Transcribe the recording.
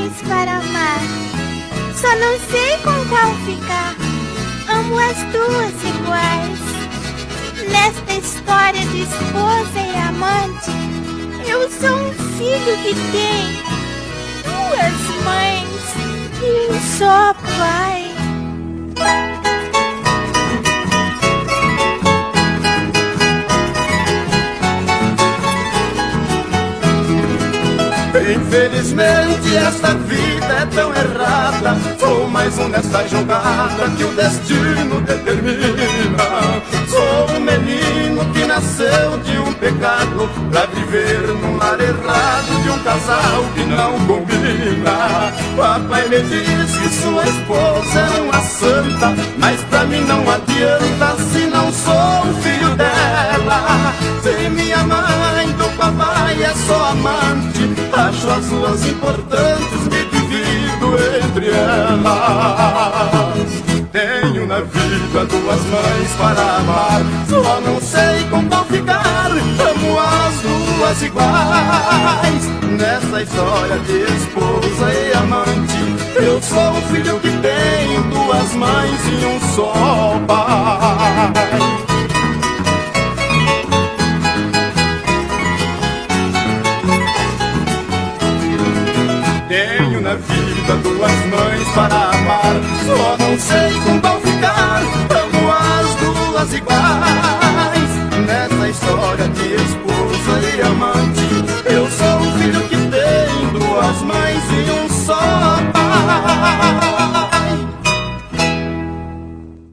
mães para amar, só não sei com qual ficar. Amo as duas iguais. Nesta história de esposa e amante, eu sou um filho que tem duas mães e um só pai. Infelizmente esta vida é tão errada, sou mais um nesta jogada que o destino determina. Sou um menino que nasceu de um pecado, pra viver num lar errado de um casal que não combina. Papai me diz que sua esposa é uma santa, mas pra mim não adianta se não sou filho dela. Se minha mãe do papai é só amante, acho as duas importantes, me divido entre elas. Tenho na vida duas mães para amar, só não sei com qual ficar. Amo as duas iguais. Nessa história de esposa e amante, eu sou um filho que tem duas mães e um só pai.